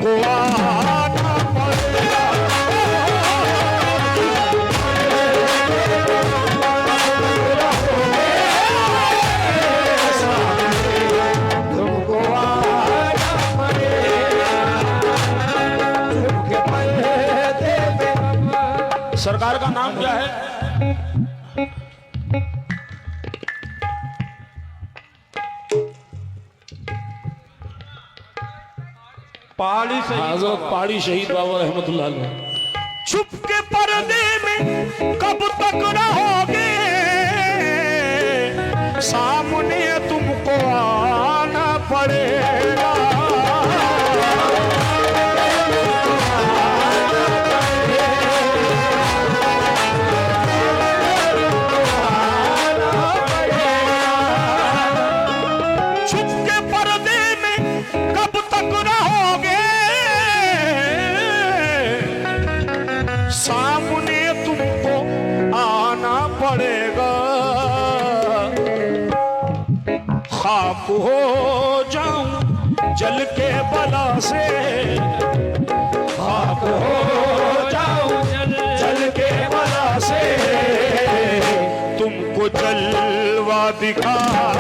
तुमको आना पड़ेगा। तुमको आना पड़ेगा। सरकार का नाम क्या है? पहाड़ी शहीद, हजरत पहाड़ी शहीद बाबा रहमतुल्लाह अलैह। छुप के पर्दे में कब तक रहोगे, सामने तुमको आना पड़ेगा। सामने तुमको आना पड़ेगा। खाक हो जाऊं जल के बला से, खाक हो जाऊं जल के बला से, तुमको जलवा दिखाया।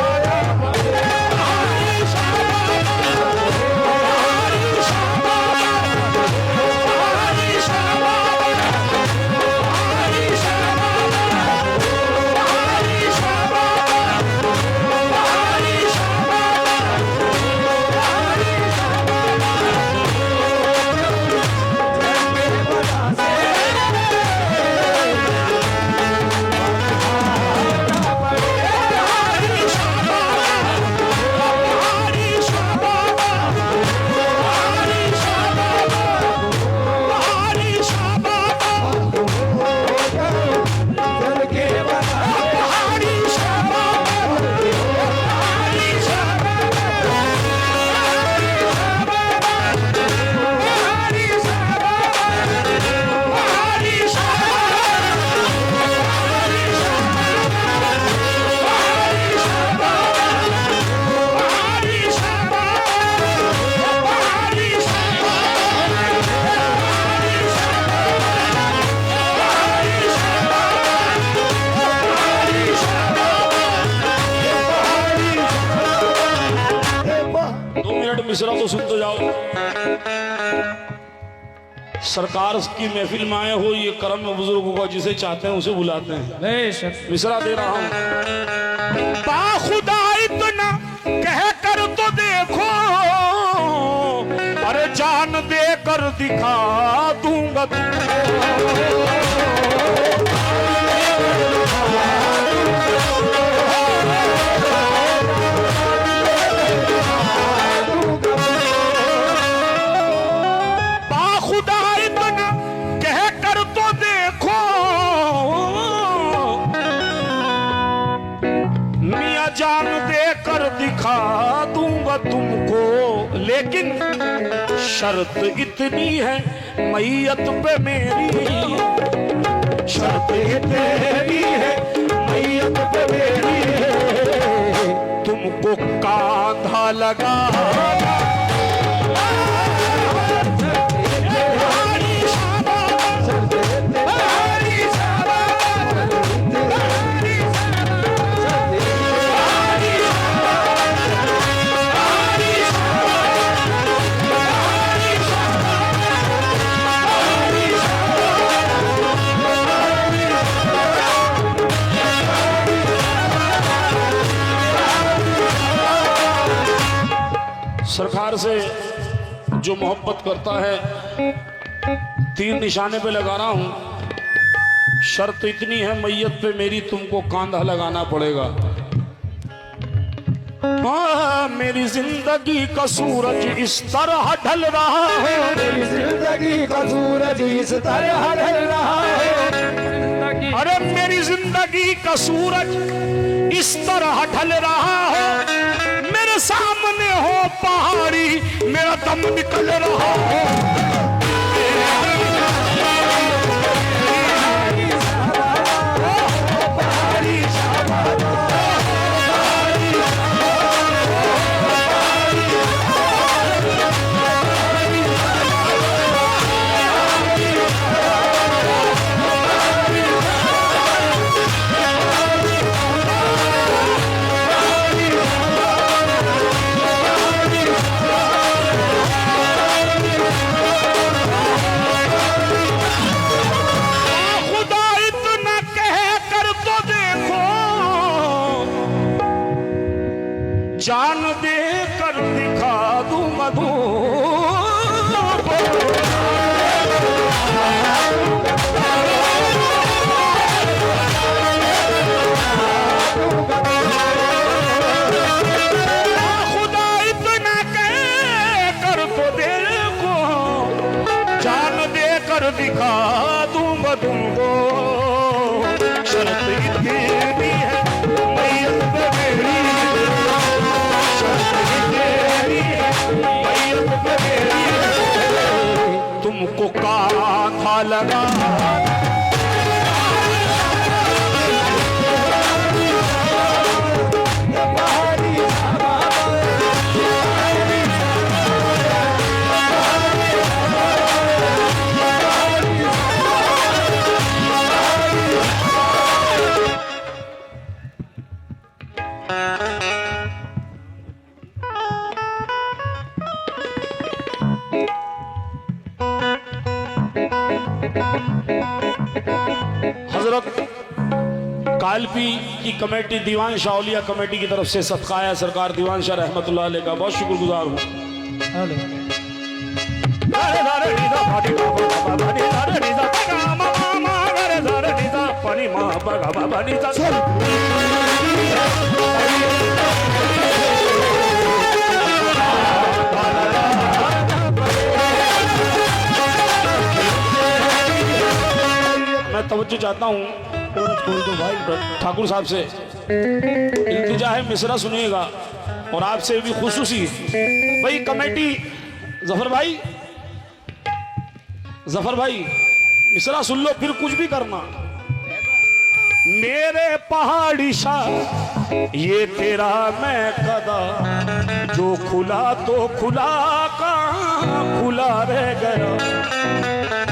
मिश्रा तो सुन तो जाओ। सरकार की महफिल में आए हो, ये करम में बुजुर्गों का जिसे चाहते हैं उसे बुलाते हैं। मिश्रा दे रहा हूं। बाखुदा इतना कह कर तो देखो, अरे जान दे कर दिखा दूंगा तुमको। जान दे कर दिखा दूंगा तुमको, लेकिन शर्त इतनी है मैयत पे मेरी, शर्त इतनी है मैयत पे मेरी, तुमको कांधा लगा। सरकार से जो मोहब्बत करता है, तीर निशाने पे लगा रहा हूं। शर्त इतनी है मैयत पे मेरी, तुमको कांधा लगाना पड़ेगा। मेरी जिंदगी का सूरज इस तरह ढल रहा है, मेरी जिंदगी का सूरज इस तरह ढल रहा है। अरे मेरी जिंदगी का सूरज इस तरह ढल रहा है, मेरे सामने हो पहाड़ी, मेरा दम निकल रहा है। जान दे कर दिखा दूं मधु खुदा इतना कह कर तो देखो जान दे कर दिखा दूं मधु को शर्त इतनी है मैयत पे मेरी तुमको कांधा लगा हजरत कालपी की कमेटी दीवान शाह औलिया कमेटी की तरफ से सदका है सरकार दीवान शाह रहमतुल्लाह अलैह का बहुत शुक्रगुजार हूँ। मैं तवज्जो चाहता हूँ ठाकुर साहब से, इल्तिजा है मिसरा सुनिएगा और आपसे भी खुसूसी भाई कमेटी जफर भाई मिसरा सुन लो फिर कुछ भी करना। मेरे पहाड़ी शाह ये तेरा मैं कदा जो खुला तो खुला कहाँ खुला रह गया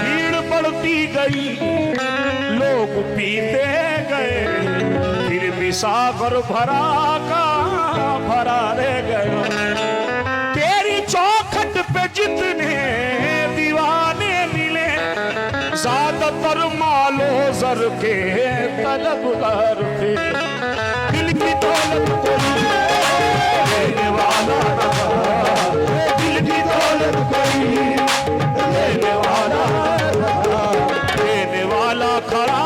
भीड़ बढ़ती गई लोग पीते गए फिर भी सागर भरा का भरा रह गया तेरी चौखट पे जितने दीवाने मिले ज्यादातर मालो जर के तलबगार थे दिल की दौलत को लेने वाला न था दिल की दौलत कोई लेने वाला खड़ा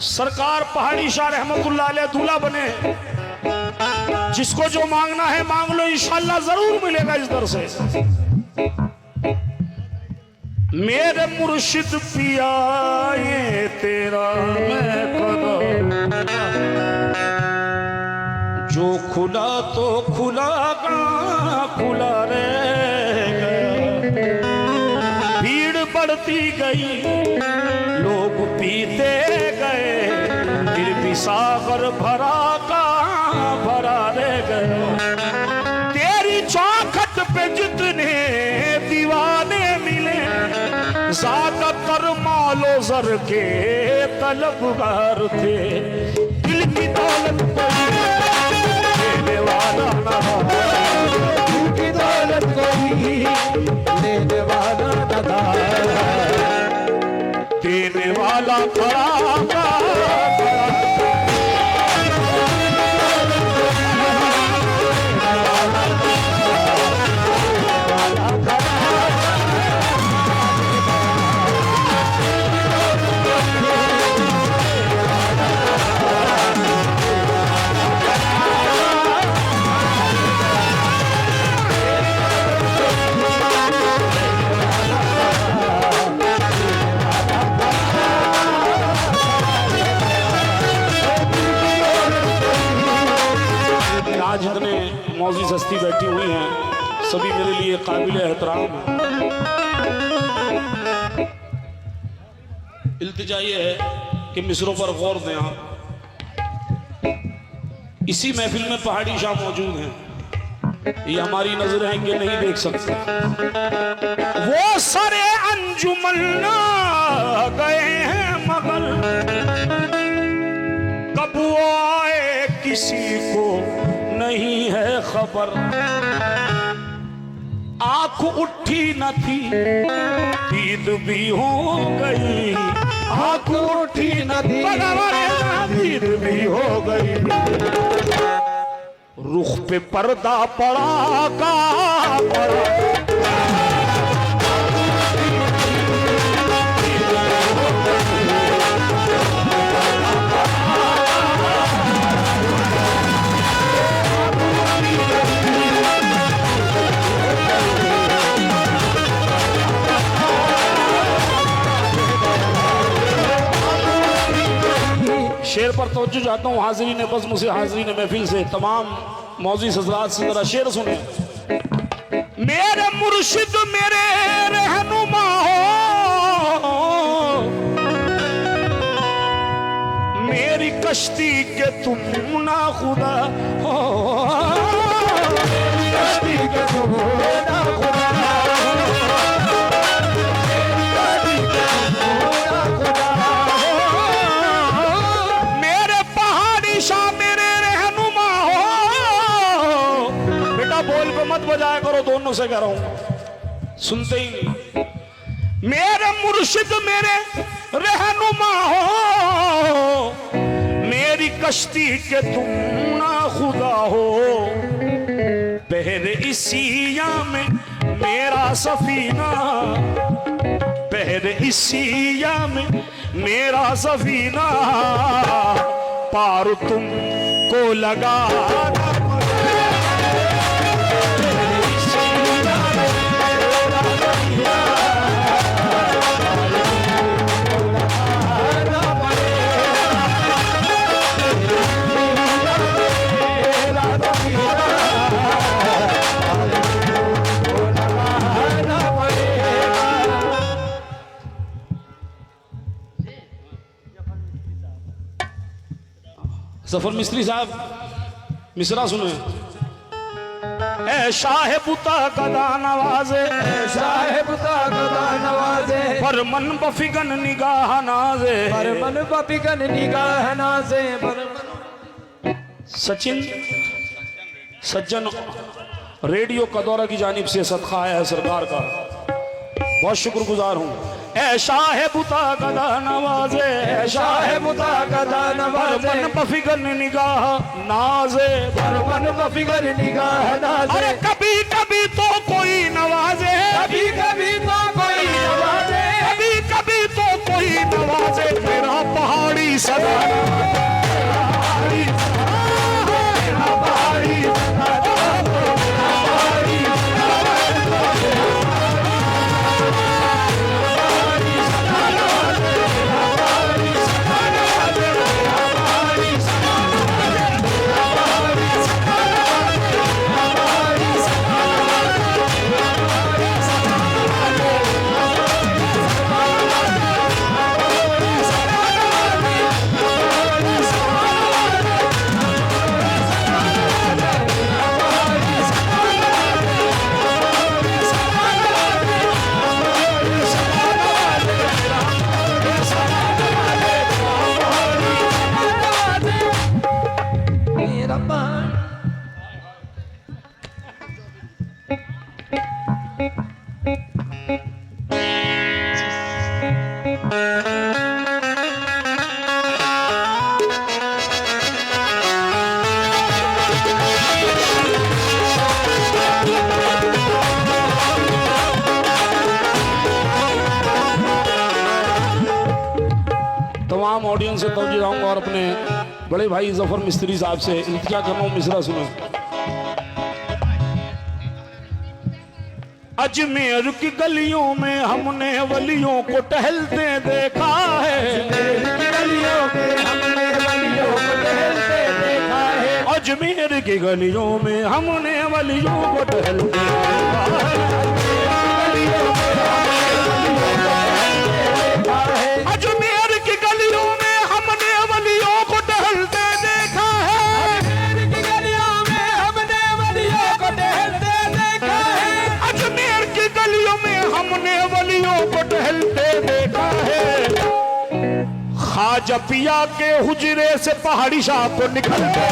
सरकार पहाड़ी शाह रहमतुल्लाह अलैह दूल्हा बने जिसको जो मांगना है मांग लो इंशाअल्लाह जरूर मिलेगा इस दर से। मेरे मुर्शिद पिया ये तेरा मैं कदम जो खुला तो खुला कहाँ खुला रह गया भीड़ बढ़ती गई लोग पीते गए फिर भी सागर भरा का भरा रह गया तेरी चौखट पे जितने दीवाने मिले ज्यादातर मालो जर के तलबगार थे दिल की दौलत कोई लेने वाला न था दिल की दौलत कोई लेने वाला न था देने वाला खड़ा मौजूद हस्ती बैठी हुई हैं सभी मेरे लिए काबिल एहतराम। इल्तिजा ये है कि मिसरों पर गौर दें आप। इसी महफिल में पहाड़ी शाह मौजूद हैं, ये हमारी नजर है कि नहीं देख सकते। वो सारे अंजुमन गए हैं मगर कब वो आए किसी को नहीं है खबर। आंख उठी न थी दीद भी हो गई, आंख उठी न थी दीद भी हो गई। रुख पे पर्दा पड़ा का पड़ा, शेर पर तवज्जो चाहता हूँ हाज़रीन बज़्म से, हाज़रीन महफिल से, तमाम मौज़ूद हज़रात से जरा शेर सुने। मेरे मुर्शिद मेरे रहनुमा हो, मेरी कश्ती के तुम ना खुदा हो, कश्ती के तुम ना खुदा, मत बजाया करो, दोनों से कह रहा हूं, सुनते ही नहीं। मेरे मुर्शिद मेरे रहनुमा हो, मेरी कश्ती के तुम ना खुदा हो। पहरे इसिया में मेरा सफीना, पहरे इसिया में मेरा सफीना, पार तुमको लगा जफर मिस्त्री साहब मिसरा सुने। ए शाह बुता गदा नवाजे, शाह बुता गदा नवाजे, पर मन बफिगन निगाह नाजे, पर मन बफिगन निगाह नाजे, पर सचिन सज्जन रेडियो कदौरा की जानिब से सदका आया है सरकार का, बहुत शुक्रगुजार हूँ। ऐ शाह बुता गदा नवाजे, शाह बुता गदा नवाजे, मन बफिगन निगाह नाजे, मन बफिगन निगाह नाजे। अरे कभी कभी तो कोई नवाजे, कभी कभी तो कोई नवाजे, कभी कभी तो कोई नवाजे, मेरा पहाड़ी सदा तमाम ऑडियंस से तवज्जो चाहूंगा और अपने बड़े भाई जफर मिस्त्री साहब से इल्तिजा कर रहा हूं, मिसरा सुनो। अजमेर की गलियों में हमने वलियों को टहलते देखा है, अजमेर की गलियों में हमने वलियों को टहलते देखा है, अजमेर ख्वाजा पिया के हुजरे से पहाड़ी शाह को निकल गए।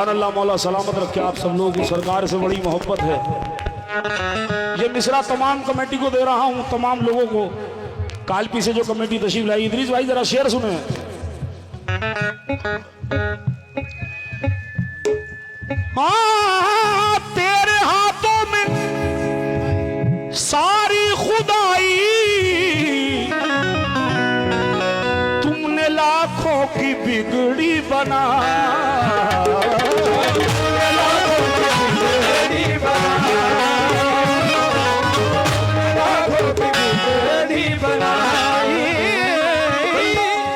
अल्लाह मौला सलामत रखे आप सब लोगों को। सरकार से बड़ी मोहब्बत है। ये मिसरा तमाम कमेटी को दे रहा हूं, तमाम लोगों को। कालपी से जो कमेटी तशरीफ लाई, इदरीस भाई जरा शेर सुने। हाँ, तेरे हाथों में सारी खुदाई, तुमने लाखों की बिगड़ी बना।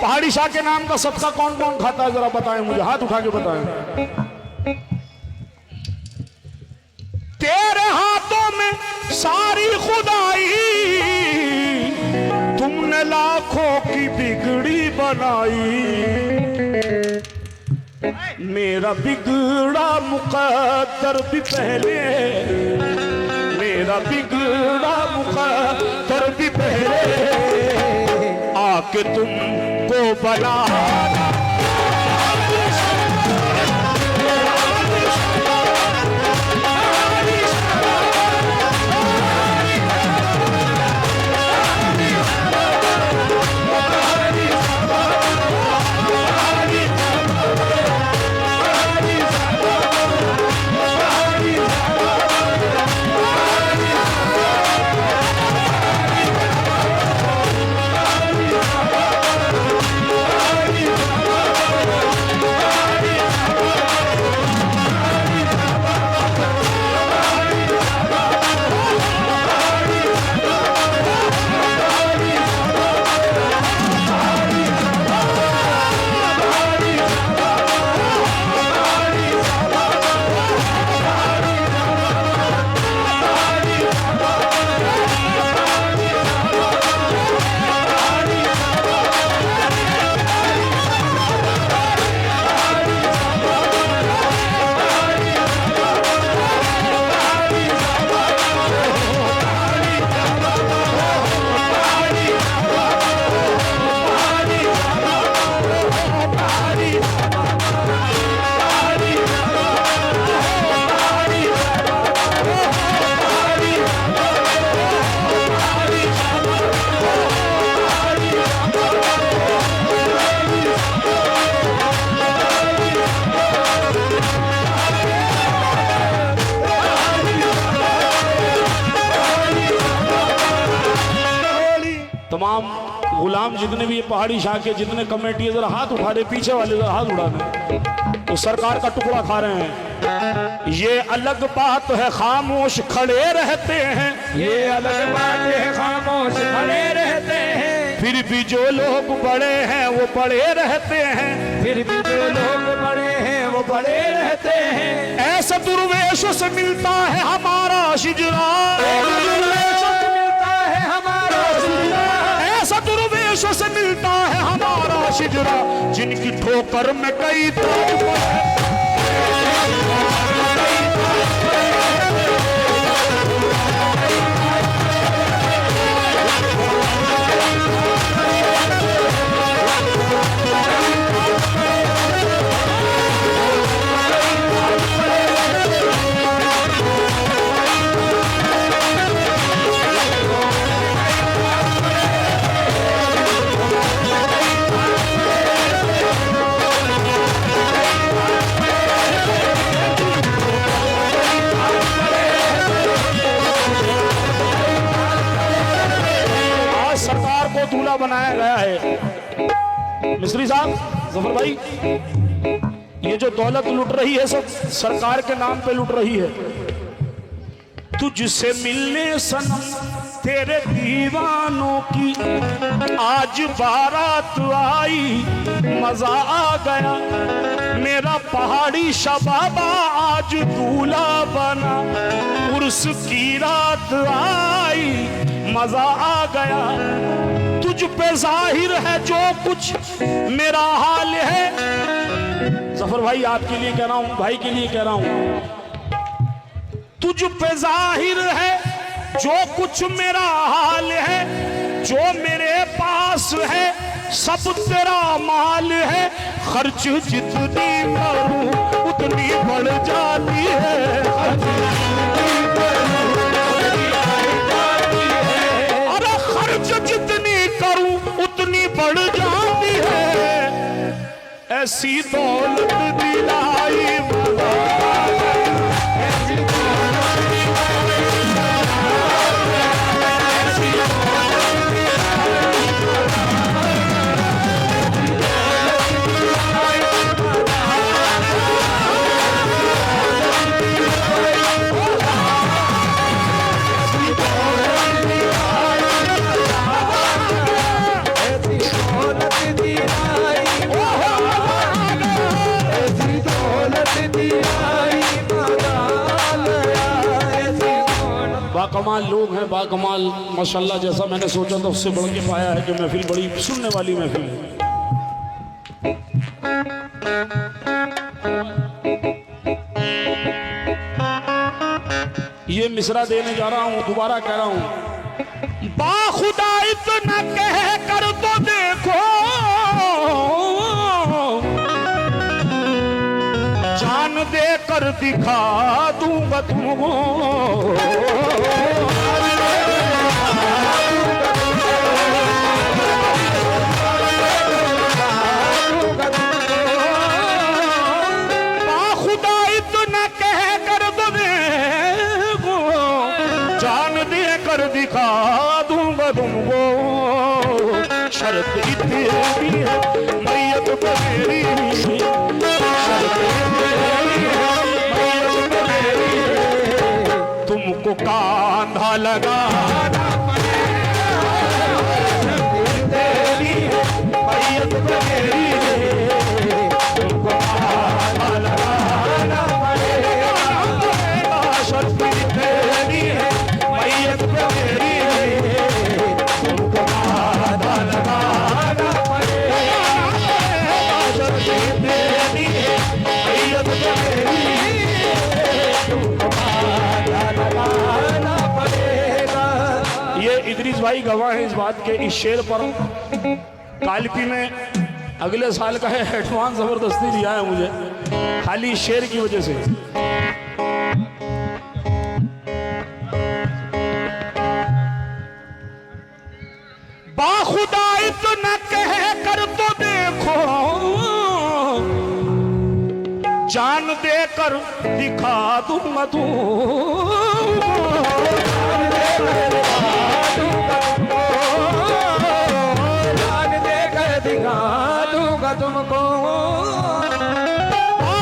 पहाड़ी शाह के नाम का सदका कौन कौन खाता है जरा बताएं मुझे, हाथ उठा के बताएं। तेरे हाथों में सारी खुदाई, तुमने लाखों की बिगड़ी बनाई। मेरा बिगड़ा मुकद्दर भी पहले, मेरा बिगड़ा मुकद्दर भी पहले, आके तुमको बला। तमाम गुलाम जितने भी ये पहाड़ी शाह के जितने कमेटी है जरा हाथ उठा दे, पीछे वाले जरा हाथ उठा दे। तो सरकार का टुकड़ा खा रहे हैं। ये अलग बात है खामोश खड़े रहते हैं, ये अलग बात है खामोश खड़े रहते हैं। फिर भी जो लोग बड़े हैं वो बड़े रहते हैं, फिर भी जो लोग बड़े हैं वो बड़े रहते हैं। ऐसा दुर्वेशों से मिलता है हमारा शिजरा, दुर्वेशों से मिलता है हमारा शिजरा, ऐसा दुर्वेशों से मिलता है हमारा शिजरा जिनकी ठोकर में कई ताज पड़े। दूल्हा बनाया गया है। मिस्त्री साहब, जफर भाई, ये जो दौलत लुट रही है सब सरकार के नाम पे लुट रही है। तुझसे मिलने सनम तेरे दीवानों की आज बारात आई, मजा आ गया मेरा पहाड़ी शबाबा आज दूल्हा बना, उर्स की रात आई मजा आ गया। तुझ पे जाहिर है जो कुछ मेरा हाल है। जफर भाई आपके लिए कह रहा हूं, भाई के लिए कह रहा हूं। तुझ पे जाहिर है जो कुछ मेरा हाल है, जो मेरे पास है सब तेरा माल है। खर्च जितनी करूं उतनी बढ़ जाती है, अरे खर्च जितनी करूं उतनी बढ़ जाती है। ऐसी दौलत दिलाई बाकमाल लोग हैं, बाकमाल माशाल्लाह। जैसा मैंने सोचा था उससे बढ़ के पाया है कि महफिल बड़ी सुनने वाली महफिल है। ये मिसरा देने जा रहा हूं, दोबारा कह रहा हूं। बाखुदा इतना कह कर तो देखो, जान दे कर दिखा दूंगा तुमको। बाखुदा इतना कह कर तो देखो, जान दे कर दिखा दूंगा तुमको। शर्त इतनी है मैयत मेरी, तुमको कांधा लगाना तेरी मैयत मेरी, तुमको कांधा लगाना पड़ेगा। शर्त तेरी है मैयत मेरी, तुमको कांधा लगाना पड़ेगा। शर्त तेरी है मैयत मेरी, ये इदरीस भाई गवाह है इस बात के। इस शेर पर कालपी में अगले साल का है एडवांस जबरदस्ती दिया है मुझे, खाली शेर की वजह से। बाखुदा इतना कह कर तो देखो, जान दे कर दिखा दूंगा तू। जान दे कर दिखा दूंगा तुमको।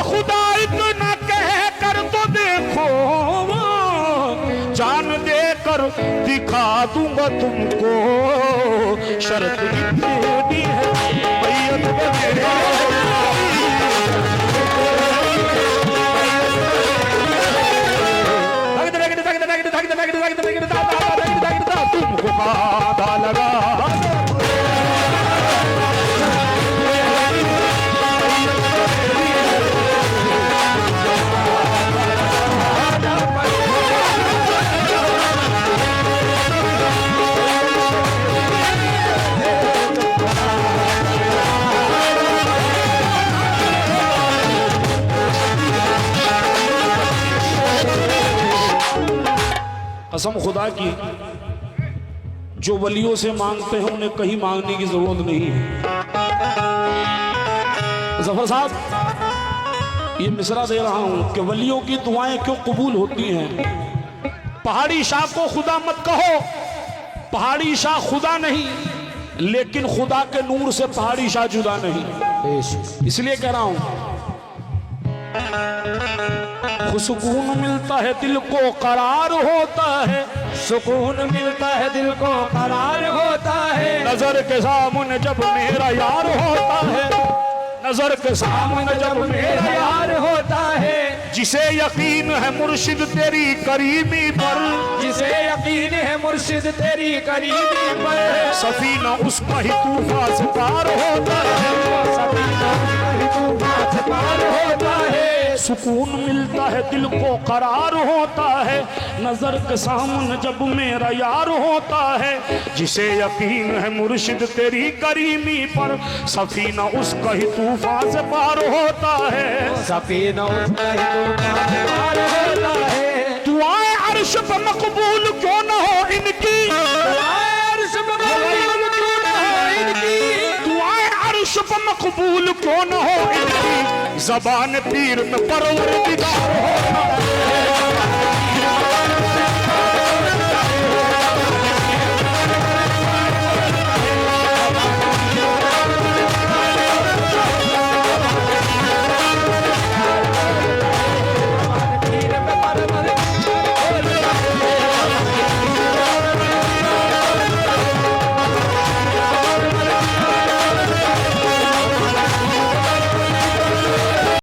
खुदा इतना कह कर तो देखो, जान दे कर दिखा दूंगा तुमको। शर्त इतनी है मैयत मेरी, तुमको कांधा लगा कसम खुदा की, जो वलियों से मांगते हैं उन्हें कहीं मांगने की जरूरत नहीं है। जफर साहब, ये मिसरा दे रहा हूं कि वलियों की दुआएं क्यों कबूल होती हैं। पहाड़ी शाह को खुदा मत कहो, पहाड़ी शाह खुदा नहीं, लेकिन खुदा के नूर से पहाड़ी शाह जुदा नहीं। इसलिए कह रहा हूं, सुकून मिलता है दिल को करार होता है, सुकून मिलता है दिल को करार होता है। नजर के सामने जब मेरा यार होता है, नजर के सामने जब मेरा यार होता है। जिसे यकीन है मुर्शिद तेरी करीमी पर, जिसे यकीन है मुर्शिद तेरी करीबी पर, सफीना उसका ही तूफान से पार होता है, सफीना उसका ही तूफान से पार होता है। सुकून मिलता है दिल को करार होता है, नजर के सामने जब मेरा यार होता है। जिसे यकीन है मुर्शिद तेरी करीमी पर, सफीना उसका ही तूफान से पार होता है, सफीना उसका ही तूफान से पार होता है। दुआएं अर्श पे मकबूल क्यों न हो इनकी, अर्श पे मकबूल क्यों न हो इनकी, दुआएं अर्श पे मकबूल क्यों न हो इनकी। ज़बान पीर में परवरदिगार होता है,